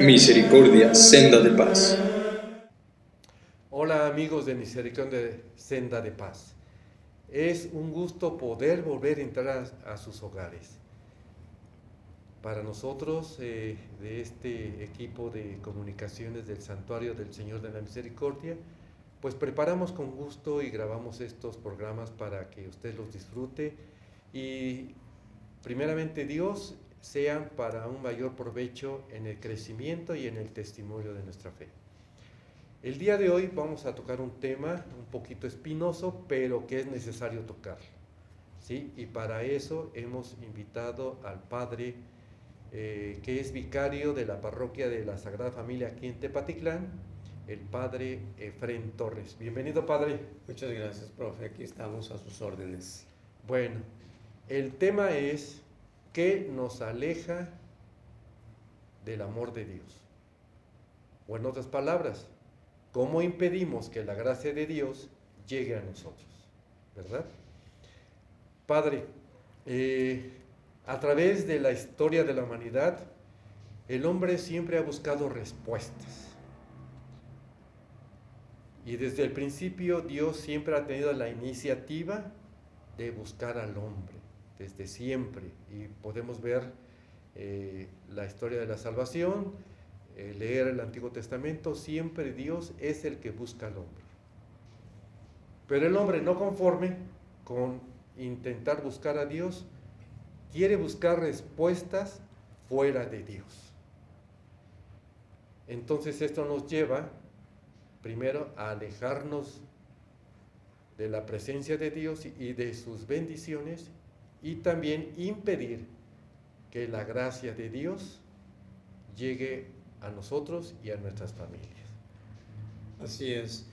Misericordia, senda de paz. Hola amigos de Misericordia, senda de paz. Es un gusto poder volver a entrar a sus hogares. Para nosotros, de este equipo de comunicaciones del Santuario del Señor de la Misericordia, pues preparamos con gusto y grabamos estos programas para que usted los disfrute y primeramente Dios sean para un mayor provecho en el crecimiento y en el testimonio de nuestra fe. El día de hoy vamos a tocar un tema un poquito espinoso, pero que es necesario tocar, ¿sí? Y para eso hemos invitado al Padre, que es vicario de la parroquia de la Sagrada Familia aquí en Tepatitlán, el Padre Efrén Torres. Bienvenido, Padre. Muchas gracias, profe. Aquí estamos a sus órdenes. Bueno, el tema es ¿qué nos aleja del amor de Dios? O en otras palabras, ¿cómo impedimos que la gracia de Dios llegue a nosotros? ¿Verdad? Padre, a través de la historia de la humanidad, el hombre siempre ha buscado respuestas. Y desde el principio Dios siempre ha tenido la iniciativa de buscar al hombre, desde siempre. Y podemos ver la historia de la salvación, leer el Antiguo Testamento, siempre Dios es el que busca al hombre. Pero el hombre, no conforme con intentar buscar a Dios, quiere buscar respuestas fuera de Dios. Entonces esto nos lleva primero a alejarnos de la presencia de Dios y de sus bendiciones, y también impedir que la gracia de Dios llegue a nosotros y a nuestras familias. Así es.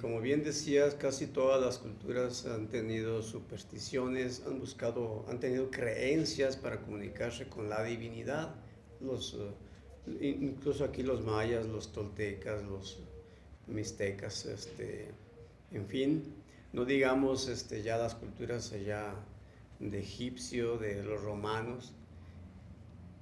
Como bien decías, casi todas las culturas han tenido supersticiones, han tenido creencias para comunicarse con la divinidad. Incluso aquí los mayas, los toltecas, los mixtecas, en fin, no digamos ya las culturas allá de egipcio, de los romanos.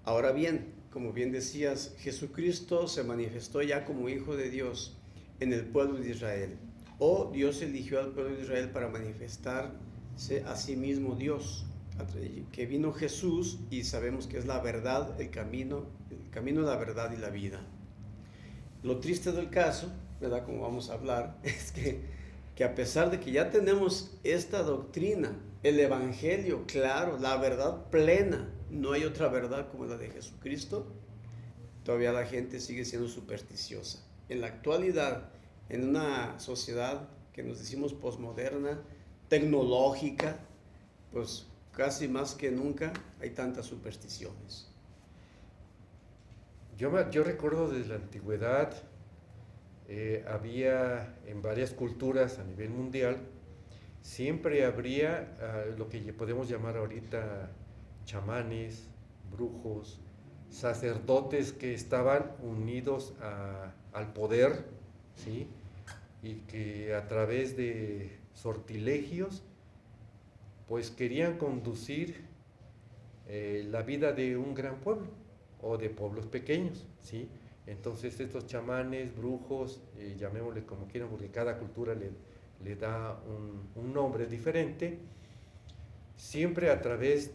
Ahora bien, como bien decías, Jesucristo se manifestó ya como Hijo de Dios en el pueblo de Israel. O Dios eligió al pueblo de Israel para manifestarse a sí mismo Dios. Que vino Jesús y sabemos que es la verdad, el camino, la verdad y la vida. Lo triste del caso, ¿verdad? Como vamos a hablar, es que a pesar de que ya tenemos esta doctrina, el Evangelio claro, la verdad plena, no hay otra verdad como la de Jesucristo, todavía la gente sigue siendo supersticiosa. En la actualidad, en una sociedad que nos decimos posmoderna, tecnológica, pues casi más que nunca hay tantas supersticiones. Yo recuerdo desde la antigüedad, había en varias culturas a nivel mundial, siempre habría lo que podemos llamar ahorita chamanes, brujos, sacerdotes que estaban unidos al poder, ¿sí? Y que a través de sortilegios pues querían conducir la vida de un gran pueblo o de pueblos pequeños, ¿sí? Entonces estos chamanes, brujos, llamémosle como quieran, porque cada cultura le da un nombre diferente, siempre a través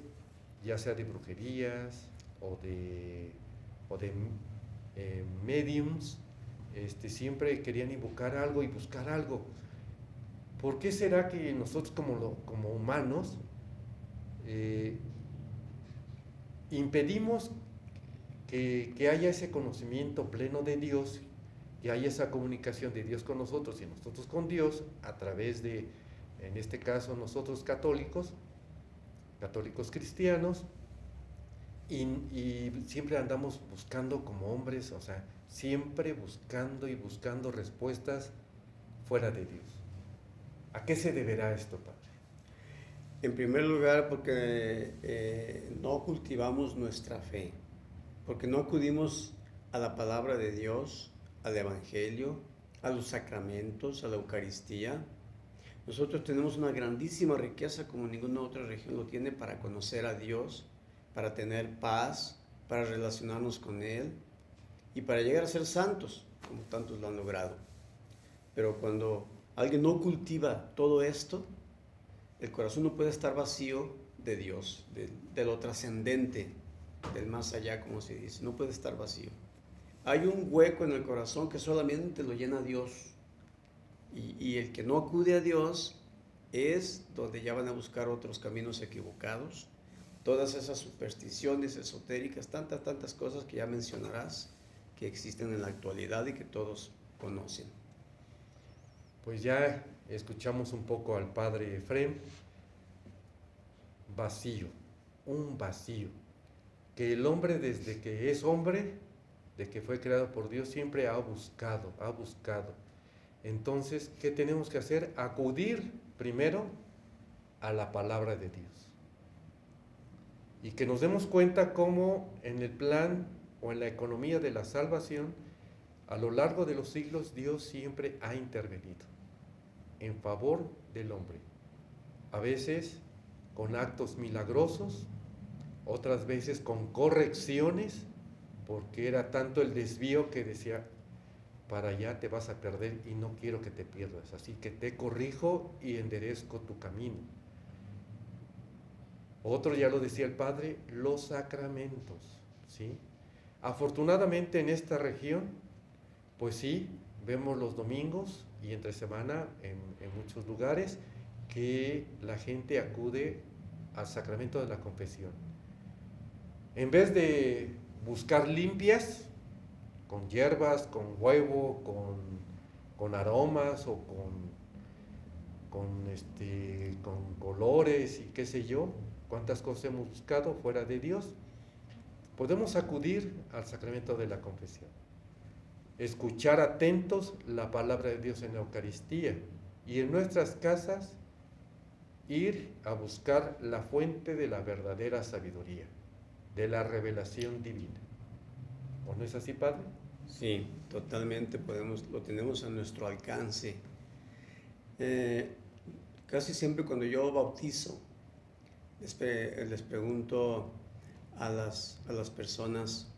ya sea de brujerías o de mediums, siempre querían invocar algo y buscar algo. ¿Por qué será que nosotros como humanos impedimos que haya ese conocimiento pleno de Dios, que haya esa comunicación de Dios con nosotros y nosotros con Dios a través de, en este caso nosotros católicos cristianos, y siempre andamos buscando como hombres, o sea, siempre buscando y buscando respuestas fuera de Dios? ¿A qué se deberá esto, Padre? En primer lugar, porque no cultivamos nuestra fe, porque no acudimos a la palabra de Dios, al Evangelio, a los sacramentos, a la Eucaristía. Nosotros tenemos una grandísima riqueza como ninguna otra región lo tiene para conocer a Dios, para tener paz, para relacionarnos con Él. y para llegar a ser santos, como tantos lo han logrado. Pero cuando alguien no cultiva todo esto, el corazón no puede estar vacío de Dios, de lo trascendente, del más allá, como se dice, no puede estar vacío. Hay un hueco en el corazón que solamente lo llena Dios. Y el que no acude a Dios es donde ya van a buscar otros caminos equivocados. Todas esas supersticiones esotéricas, tantas cosas que ya mencionarás, que existen en la actualidad y que todos conocen. Pues ya escuchamos un poco al padre Efrem. Vacío, un vacío, que el hombre desde que es hombre, de que fue creado por Dios, siempre ha buscado. Entonces, ¿qué tenemos que hacer? Acudir primero a la palabra de Dios. Y que nos demos cuenta cómo en el plan o en la economía de la salvación, a lo largo de los siglos, Dios siempre ha intervenido en favor del hombre. A veces con actos milagrosos, otras veces con correcciones, porque era tanto el desvío que decía, para allá te vas a perder y no quiero que te pierdas, así que te corrijo y enderezco tu camino. Otro, ya lo decía el Padre, los sacramentos, ¿sí? Afortunadamente en esta región, pues sí, vemos los domingos y entre semana en muchos lugares que la gente acude al sacramento de la confesión. En vez de buscar limpias, con hierbas, con huevo, con aromas o con colores y qué sé yo, cuántas cosas hemos buscado fuera de Dios, podemos acudir al sacramento de la confesión, escuchar atentos la palabra de Dios en la Eucaristía y en nuestras casas ir a buscar la fuente de la verdadera sabiduría, de la revelación divina. ¿O no es así, Padre? Sí, totalmente lo tenemos a nuestro alcance. Casi siempre cuando yo bautizo, les pregunto a las personas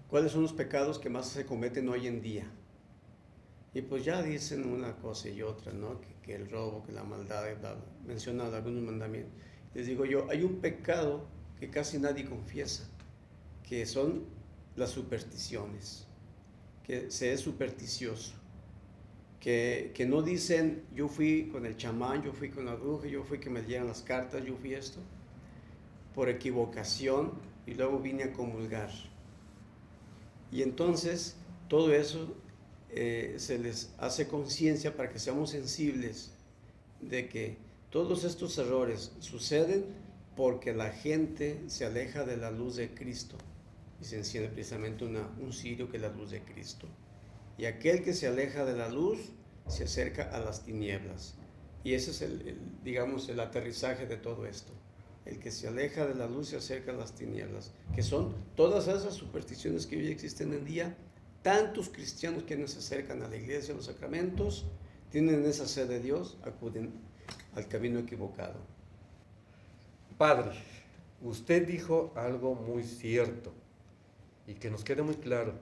cuáles son los pecados que más se cometen hoy en día. Y pues ya dicen una cosa y otra, ¿no? Que el robo, que la maldad, mencionan algunos mandamientos. Les digo yo, hay un pecado que casi nadie confiesa, que son las supersticiones, que se es supersticioso, que no dicen, yo fui con el chamán, yo fui con la bruja, yo fui que me dieran las cartas, yo fui esto, por equivocación, y luego vine a comulgar. Y entonces, todo eso se les hace conciencia para que seamos sensibles de que todos estos errores suceden porque la gente se aleja de la luz de Cristo y se enciende precisamente un cirio que es la luz de Cristo. Y aquel que se aleja de la luz se acerca a las tinieblas. Y ese es el aterrizaje de todo esto. El que se aleja de la luz se acerca a las tinieblas, que son todas esas supersticiones que hoy existen en día. Tantos cristianos que no se acercan a la iglesia, a los sacramentos, tienen esa sed de Dios, acuden al camino equivocado. Padre, usted dijo algo muy cierto y que nos quede muy claro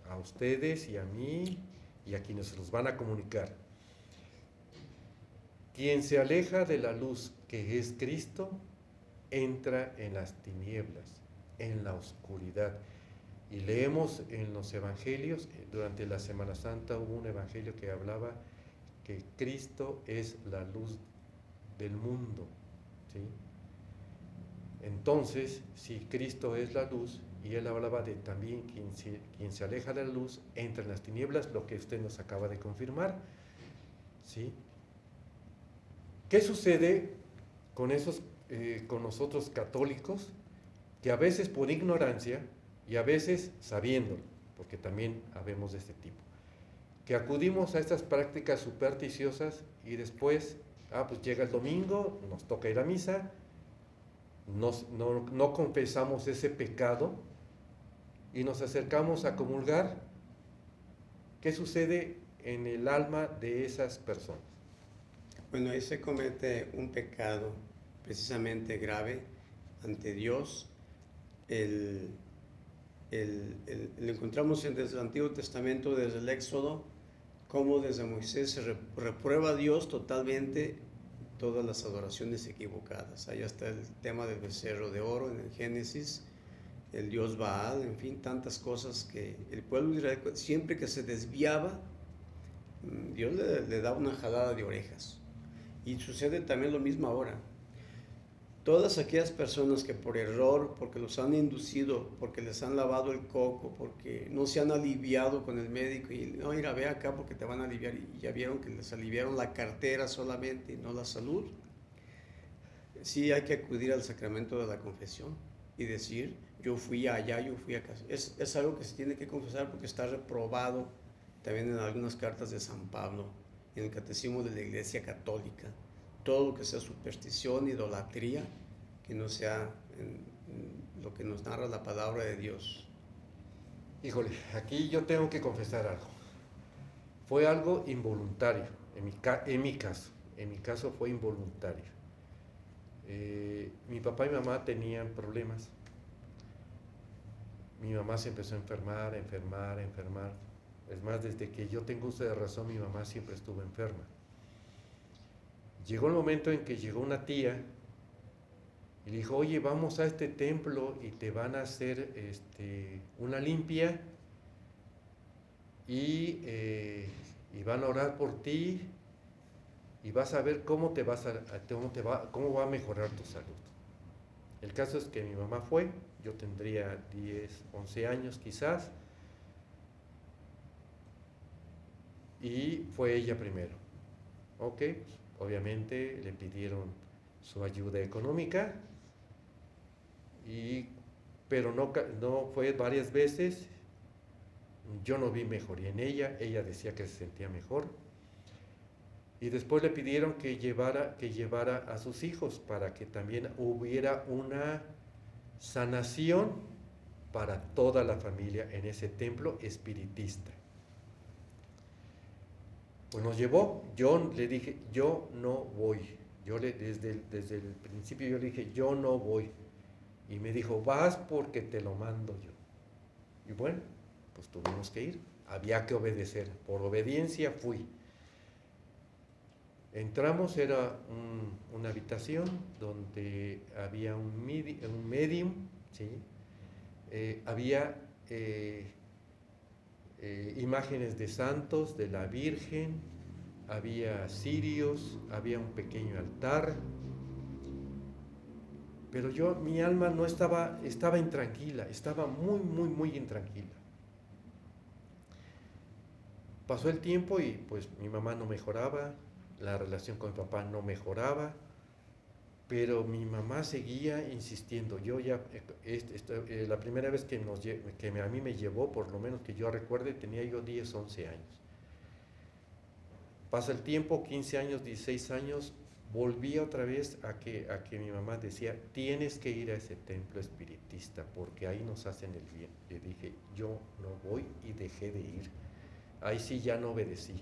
a ustedes y a mí y a quienes se los van a comunicar. Quien se aleja de la luz que es Cristo, entra en las tinieblas, en la oscuridad. Y leemos en los evangelios, durante la Semana Santa hubo un evangelio que hablaba que Cristo es la luz del mundo, ¿sí? Entonces, si Cristo es la luz, y él hablaba de también quien se aleja de la luz, entra en las tinieblas, lo que usted nos acaba de confirmar, ¿sí? ¿Qué sucede con nosotros católicos, que a veces por ignorancia, y a veces sabiéndolo, porque también habemos de este tipo, que acudimos a estas prácticas supersticiosas y después, pues llega el domingo, nos toca ir a misa, no confesamos ese pecado y nos acercamos a comulgar? ¿Qué sucede en el alma de esas personas? Bueno, ahí se comete un pecado precisamente grave ante Dios, el lo encontramos desde el Antiguo Testamento, desde el Éxodo, cómo desde Moisés se reprueba a Dios totalmente todas las adoraciones equivocadas. Ahí está el tema del becerro de oro en el Génesis, el dios Baal, en fin, tantas cosas que el pueblo de Israel, siempre que se desviaba, Dios le da una jalada de orejas. Y sucede también lo mismo ahora. Todas aquellas personas que por error, porque los han inducido, porque les han lavado el coco, porque no se han aliviado con el médico y no, mira, ve acá porque te van a aliviar, y ya vieron que les aliviaron la cartera solamente y no la salud, sí hay que acudir al sacramento de la confesión y decir, yo fui allá, yo fui acá. Es algo que se tiene que confesar porque está reprobado también en algunas cartas de San Pablo, en el Catecismo de la Iglesia Católica. Todo lo que sea superstición, idolatría, que no sea en lo que nos narra la palabra de Dios. Híjole, aquí yo tengo que confesar algo. Fue algo involuntario, en mi caso fue involuntario. Mi papá y mi mamá tenían problemas. Mi mamá se empezó a enfermar. Es más, desde que yo tengo uso de razón, mi mamá siempre estuvo enferma. Llegó el momento en que llegó una tía y le dijo, oye, vamos a este templo y te van a hacer una limpia y van a orar por ti y vas a ver cómo va a mejorar tu salud. El caso es que mi mamá fue, yo tendría 10, 11 años quizás, y fue ella primero. Ok, pues, obviamente le pidieron su ayuda económica, pero no fue varias veces. Yo no vi mejoría en ella decía que se sentía mejor. Y después le pidieron que llevara a sus hijos para que también hubiera una sanación para toda la familia en ese templo espiritista. Pues nos llevó. Yo le dije, yo no voy. Desde el principio yo le dije, yo no voy. Y me dijo, vas porque te lo mando yo. Y bueno, pues tuvimos que ir. Había que obedecer. Por obediencia fui. Entramos, era una habitación donde había un medium, ¿sí? Había imágenes de santos, de la Virgen, había cirios, había un pequeño altar, pero mi alma no estaba intranquila, estaba muy, muy, muy intranquila. Pasó el tiempo y pues mi mamá no mejoraba, la relación con mi papá no mejoraba, pero mi mamá seguía insistiendo. Yo ya, la primera vez que a mí me llevó, por lo menos que yo recuerde, tenía yo 10, 11 años. Pasa el tiempo, 15 años, 16 años, volví otra vez a que mi mamá decía, tienes que ir a ese templo espiritista porque ahí nos hacen el bien. Le dije, yo no voy, y dejé de ir. Ahí sí ya no obedecí.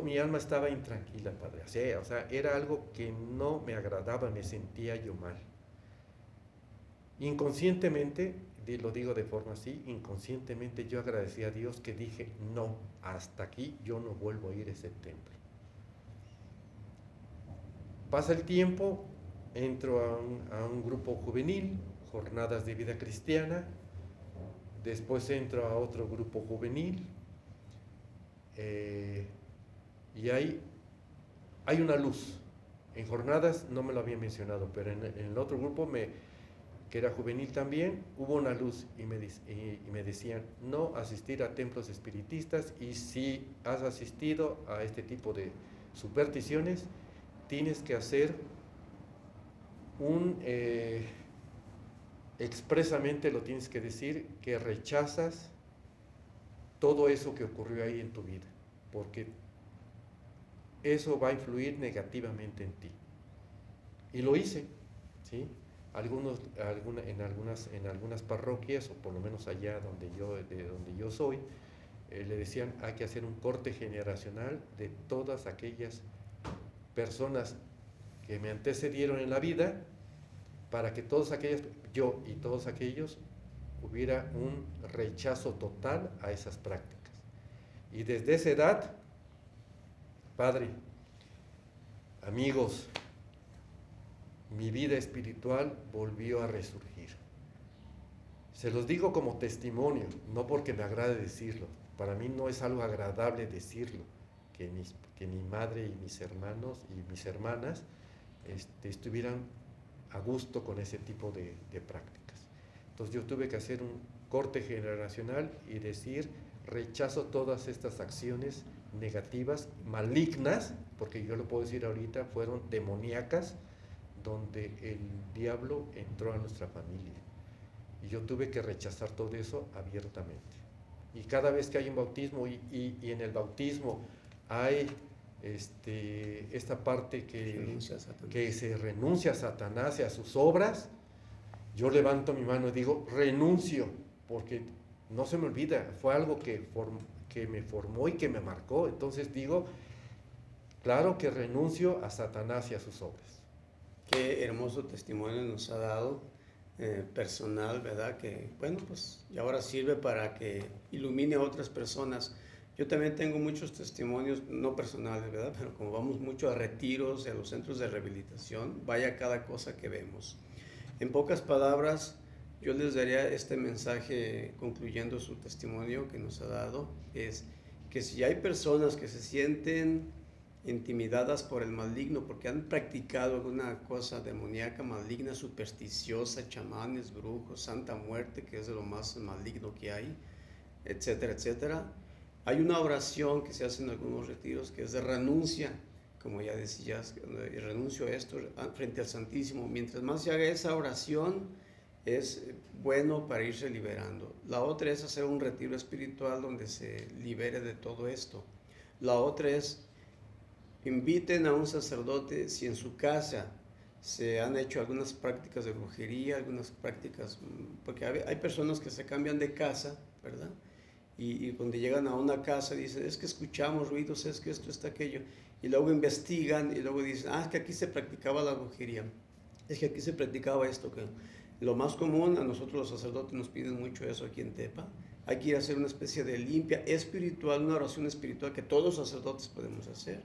Mi alma estaba intranquila, padre. O sea, era algo que no me agradaba, me sentía yo mal. Inconscientemente, lo digo de forma así, inconscientemente yo agradecí a Dios que dije, no, hasta aquí yo no vuelvo a ir a ese templo. Pasa el tiempo, entro a un grupo juvenil, Jornadas de Vida Cristiana, después entro a otro grupo juvenil, y hay una luz. En Jornadas no me lo había mencionado, pero en el otro grupo, que era juvenil también, hubo una luz y me decían no asistir a templos espiritistas, y si has asistido a este tipo de supersticiones, tienes que hacer expresamente lo tienes que decir, que rechazas todo eso que ocurrió ahí en tu vida, porque eso va a influir negativamente en ti. Y lo hice, ¿sí? En algunas parroquias, o por lo menos allá de donde yo soy, le decían, hay que hacer un corte generacional de todas aquellas personas que me antecedieron en la vida, para que yo y todos aquellos hubiera un rechazo total a esas prácticas. Y desde esa edad, Padre, amigos, mi vida espiritual volvió a resurgir. Se los digo como testimonio, no porque me agrade decirlo. Para mí no es algo agradable decirlo, que mi madre y mis hermanos y mis hermanas estuvieran a gusto con ese tipo de prácticas. Entonces yo tuve que hacer un corte generacional y decir, rechazo todas estas acciones negativas, malignas, porque yo lo puedo decir ahorita, fueron demoníacas, donde el diablo entró a nuestra familia. Y yo tuve que rechazar todo eso abiertamente. Y cada vez que hay un bautismo y en el bautismo hay esta parte que se renuncia a Satanás y a sus obras, yo levanto mi mano y digo, renuncio, porque no se me olvida, fue algo que me formó y que me marcó. Entonces digo, claro que renuncio a Satanás y a sus obras. Qué hermoso testimonio nos ha dado, personal, ¿verdad? Que, bueno, pues, y ahora sirve para que ilumine a otras personas. Yo también tengo muchos testimonios, no personales, ¿verdad? Pero como vamos mucho a retiros, a los centros de rehabilitación, vaya cada cosa que vemos. En pocas palabras, yo les daría este mensaje concluyendo su testimonio que nos ha dado, es que si hay personas que se sienten intimidadas por el maligno porque han practicado alguna cosa demoníaca, maligna, supersticiosa, chamanes, brujos, santa muerte, que es de lo más maligno que hay, etcétera, etcétera. Hay una oración que se hace en algunos retiros que es de renuncia, como ya decías, renuncio a esto frente al Santísimo. Mientras más se haga esa oración, es bueno para irse liberando. La otra es hacer un retiro espiritual donde se libere de todo esto. La otra es inviten a un sacerdote si en su casa se han hecho algunas prácticas de brujería, algunas prácticas, porque hay personas que se cambian de casa, ¿verdad? Y cuando llegan a una casa dicen, es que escuchamos ruidos, es que esto, está aquello, y luego investigan y luego dicen, es que aquí se practicaba la brujería, es que aquí se practicaba esto, que lo más común, a nosotros los sacerdotes nos piden mucho eso aquí en Tepa, hay que ir a hacer una especie de limpia espiritual, una oración espiritual que todos los sacerdotes podemos hacer,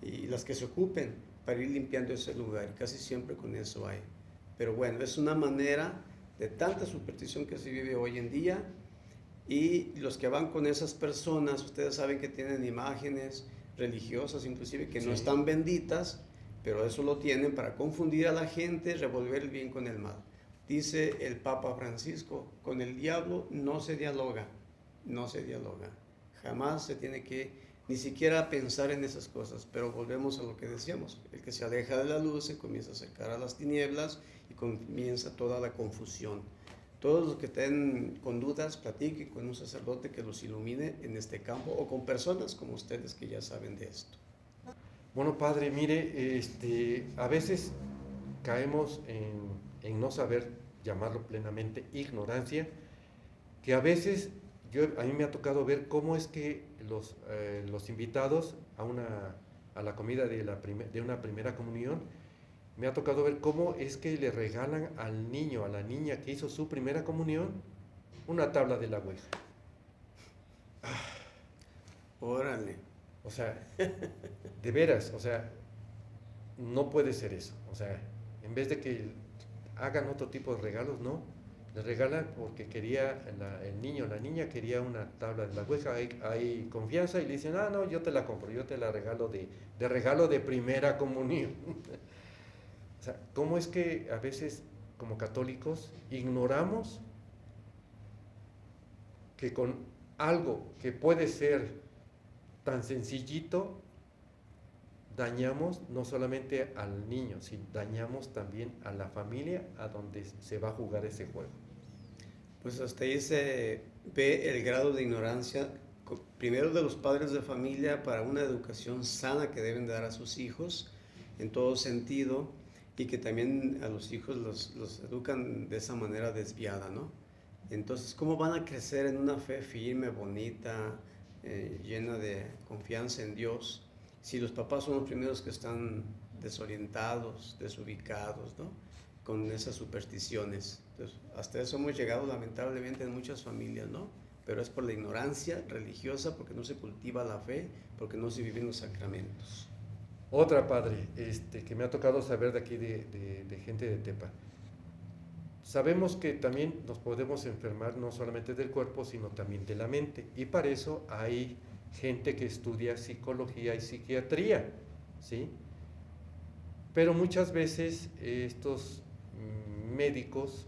y las que se ocupen para ir limpiando ese lugar, y casi siempre con eso hay. Pero bueno, es una manera de tanta superstición que se vive hoy en día, y los que van con esas personas, ustedes saben que tienen imágenes religiosas inclusive que no están benditas, pero eso lo tienen para confundir a la gente, revolver el bien con el mal. Dice el Papa Francisco, con el diablo no se dialoga, no se dialoga, jamás se tiene que ni siquiera pensar en esas cosas, pero volvemos a lo que decíamos, el que se aleja de la luz se comienza a acercar a las tinieblas y comienza toda la confusión. Todos los que estén con dudas, platiquen con un sacerdote que los ilumine en este campo o con personas como ustedes que ya saben de esto. Bueno, Padre, mire, a veces caemos en no saber llamarlo plenamente ignorancia, que a veces a mí me ha tocado ver cómo es que los invitados a la comida de una primera comunión, me ha tocado ver cómo es que le regalan al niño, a la niña que hizo su primera comunión, una tabla de la Ouija. Órale. O sea, de veras, o sea, no puede ser eso. O sea, en vez de que hagan otro tipo de regalos, no. Le regalan porque quería, el niño o la niña quería una tabla de la Ouija, hay confianza y le dicen, no, yo te la compro, yo te la regalo de regalo de primera comunión. O sea, ¿cómo es que a veces como católicos ignoramos que con algo que puede ser tan sencillito dañamos no solamente al niño, sino dañamos también a la familia a donde se va a jugar ese juego? Pues hasta ahí se ve el grado de ignorancia, primero de los padres de familia para una educación sana que deben dar a sus hijos en todo sentido, y que también a los hijos los educan de esa manera desviada, ¿no? Entonces, ¿cómo van a crecer en una fe firme, bonita, llena de confianza en Dios, si los papás son los primeros que están desorientados, desubicados, ¿no? con esas supersticiones. Entonces, hasta eso hemos llegado lamentablemente en muchas familias, ¿no? Pero es por la ignorancia religiosa, porque no se cultiva la fe, porque no se viven los sacramentos. Otra, padre, que me ha tocado saber de aquí de gente de Tepa. Sabemos que también nos podemos enfermar no solamente del cuerpo, sino también de la mente. Y para eso hay gente que estudia psicología y psiquiatría, ¿sí? Pero muchas veces estos médicos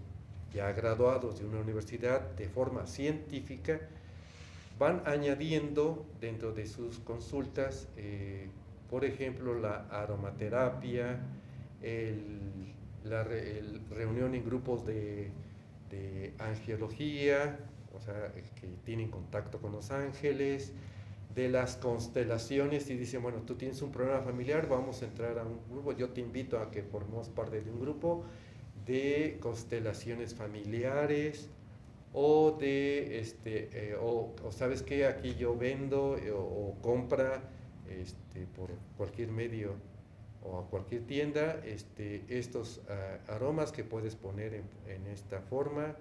ya graduados de una universidad de forma científica van añadiendo dentro de sus consultas, por ejemplo, la aromaterapia, la reunión en grupos de angelología, o sea, que tienen contacto con los ángeles, de las constelaciones, y dicen, bueno, tú tienes un problema familiar, vamos a entrar a un grupo, yo te invito a que formemos parte de un grupo de constelaciones familiares, o de, o sabes que aquí yo vendo o compra por cualquier medio o a cualquier tienda estos aromas que puedes poner en esta forma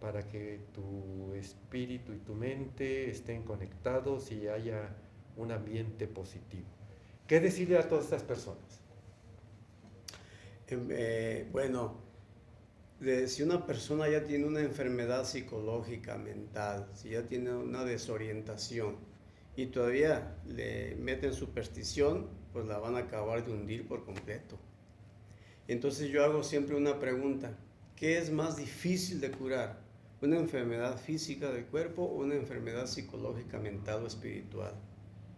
para que tu espíritu y tu mente estén conectados y haya un ambiente positivo. ¿Qué decirle a todas estas personas? Bueno, si una persona ya tiene una enfermedad psicológica, mental, si ya tiene una desorientación y todavía le meten superstición, pues la van a acabar de hundir por completo. Entonces yo hago siempre una pregunta: ¿qué es más difícil de curar? ¿Una enfermedad física del cuerpo o una enfermedad psicológica, mental o espiritual?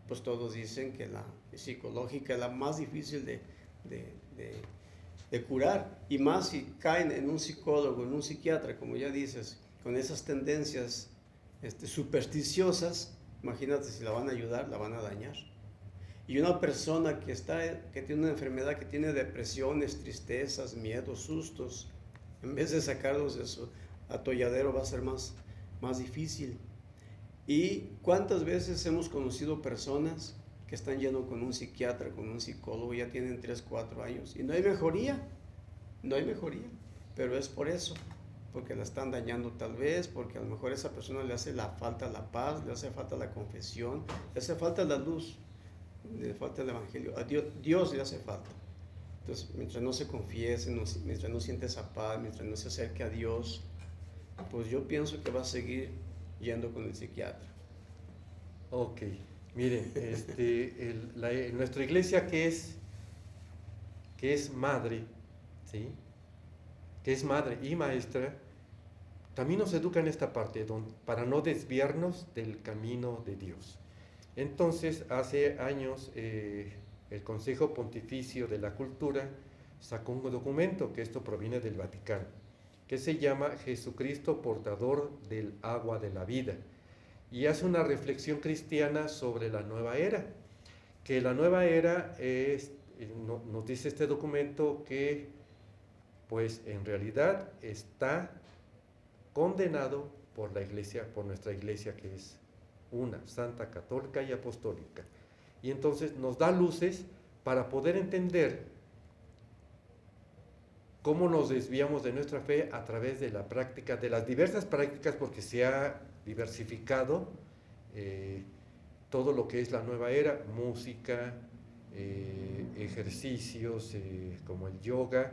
Pues todos dicen que la psicológica es la más difícil de curar, y más si caen en un psicólogo, en un psiquiatra, como ya dices, con esas tendencias supersticiosas. Imagínate, si la van a ayudar, la van a dañar. Y una persona que tiene una enfermedad, que tiene depresiones, tristezas, miedos, sustos, en vez de sacarlos de su atolladero, va a ser más difícil. ¿Y cuántas veces hemos conocido personas que están yendo con un psiquiatra, con un psicólogo, ya tienen 3, 4 años y no hay mejoría? No hay mejoría, pero es por eso, porque la están dañando tal vez, porque a lo mejor a esa persona le hace falta la paz, le hace falta la confesión, le hace falta la luz, le falta el evangelio, a Dios le hace falta. Entonces, mientras no se confiese, mientras no siente esa paz, mientras no se acerque a Dios, pues yo pienso que va a seguir yendo con el psiquiatra. Ok, miren, nuestra iglesia que es madre, ¿sí? Que es madre y maestra, también nos educa en esta parte para no desviarnos del camino de Dios. Entonces, hace años el Consejo Pontificio de la Cultura sacó un documento, que esto proviene del Vaticano, que se llama Jesucristo portador del agua de la vida, y hace una reflexión cristiana sobre la nueva era, que la nueva era nos dice este documento que pues en realidad está condenado por la iglesia, por nuestra iglesia, que es una, santa, católica y apostólica. Y entonces nos da luces para poder entender cómo nos desviamos de nuestra fe a través de la práctica, de las diversas prácticas, porque se ha diversificado todo lo que es la nueva era: música, ejercicios como el yoga,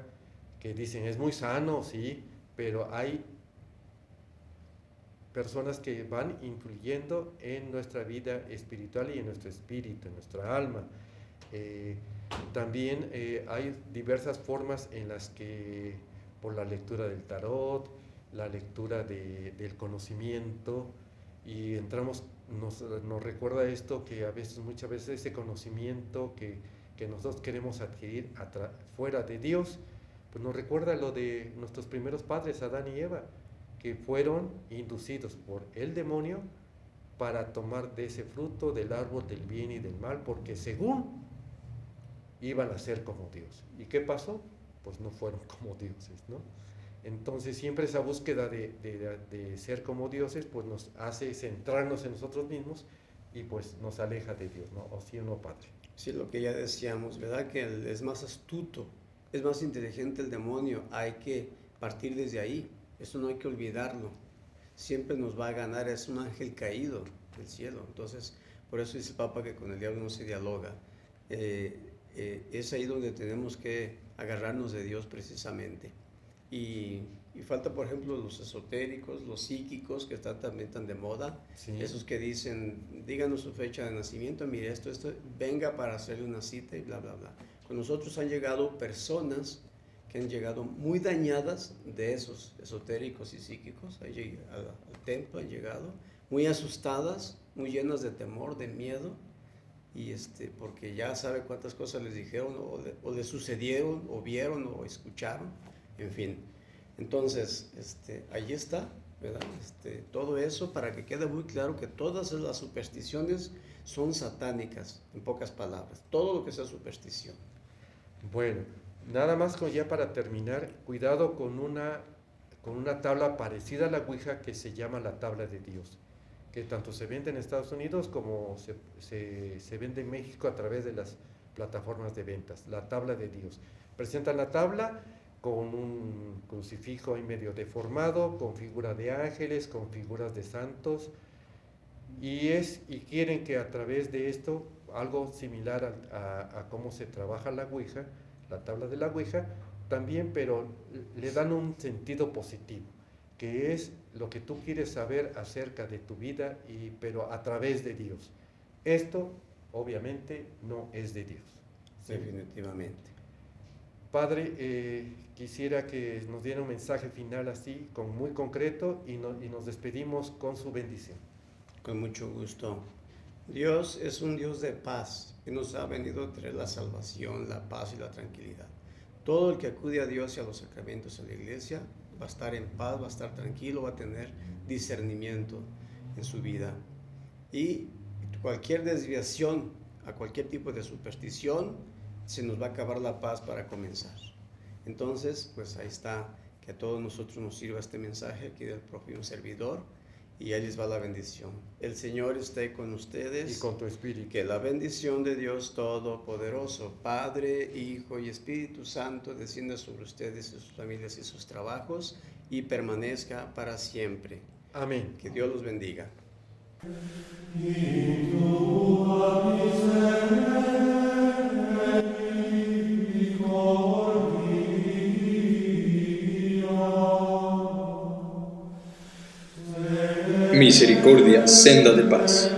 que dicen es muy sano, sí, pero hay personas que van influyendo en nuestra vida espiritual y en nuestro espíritu, en nuestra alma. También hay diversas formas en las que, por la lectura del tarot, la lectura del conocimiento, y entramos, nos recuerda esto, que muchas veces ese conocimiento que nosotros queremos adquirir fuera de Dios, pues nos recuerda lo de nuestros primeros padres, Adán y Eva, que fueron inducidos por el demonio para tomar de ese fruto del árbol del bien y del mal, porque según iban a ser como Dios. ¿Y qué pasó? Pues no fueron como dioses, ¿no? Entonces siempre esa búsqueda de ser como dioses pues nos hace centrarnos en nosotros mismos y pues nos aleja de Dios, ¿no? ¿O sí o no, padre? Sí, lo que ya decíamos, ¿verdad? Que es más astuto es más inteligente el demonio, hay que partir desde ahí, eso no hay que olvidarlo, siempre nos va a ganar, es un ángel caído del cielo. Entonces, por eso dice el Papa que con el diablo no se dialoga. Es ahí donde tenemos que agarrarnos de Dios precisamente. Y falta, por ejemplo, los esotéricos, los psíquicos, que están también tan de moda, Sí. esos que dicen, díganos su fecha de nacimiento, mire esto, venga para hacerle una cita y bla, bla, bla. Con nosotros han llegado personas que han llegado muy dañadas de esos esotéricos y psíquicos, al templo han llegado, muy asustadas, muy llenas de temor, de miedo, y porque ya sabe cuántas cosas les dijeron, o les sucedieron, o vieron, o escucharon, en fin. Entonces, ahí está, ¿verdad? Todo eso para que quede muy claro que todas las supersticiones son satánicas, en pocas palabras, todo lo que sea superstición. Bueno, nada más ya para terminar, cuidado con una tabla parecida a la Ouija que se llama la tabla de Dios, que tanto se vende en Estados Unidos como se vende en México a través de las plataformas de ventas, la tabla de Dios. Presentan la tabla con un crucifijo ahí medio deformado, con figura de ángeles, con figuras de santos, y quieren que a través de esto, algo similar a cómo se trabaja la Ouija, la tabla de la Ouija, también, pero le dan un sentido positivo, que es lo que tú quieres saber acerca de tu vida, pero a través de Dios. Esto, obviamente, no es de Dios. ¿Sí? Definitivamente. Padre, quisiera que nos diera un mensaje final así, muy concreto, y nos despedimos con su bendición. Con mucho gusto. Dios es un Dios de paz, que nos ha venido a traer la salvación, la paz y la tranquilidad. Todo el que acude a Dios y a los sacramentos en la iglesia va a estar en paz, va a estar tranquilo, va a tener discernimiento en su vida. Y cualquier desviación a cualquier tipo de superstición, se nos va a acabar la paz para comenzar. Entonces, pues ahí está, que a todos nosotros nos sirva este mensaje aquí del propio servidor, y ahí les va la bendición. El Señor esté con ustedes. Y con tu espíritu. Que la bendición de Dios Todopoderoso, Padre, Hijo y Espíritu Santo, descienda sobre ustedes y sus familias y sus trabajos, y permanezca para siempre. Amén. Que Dios los bendiga. Misericordia, senda de paz.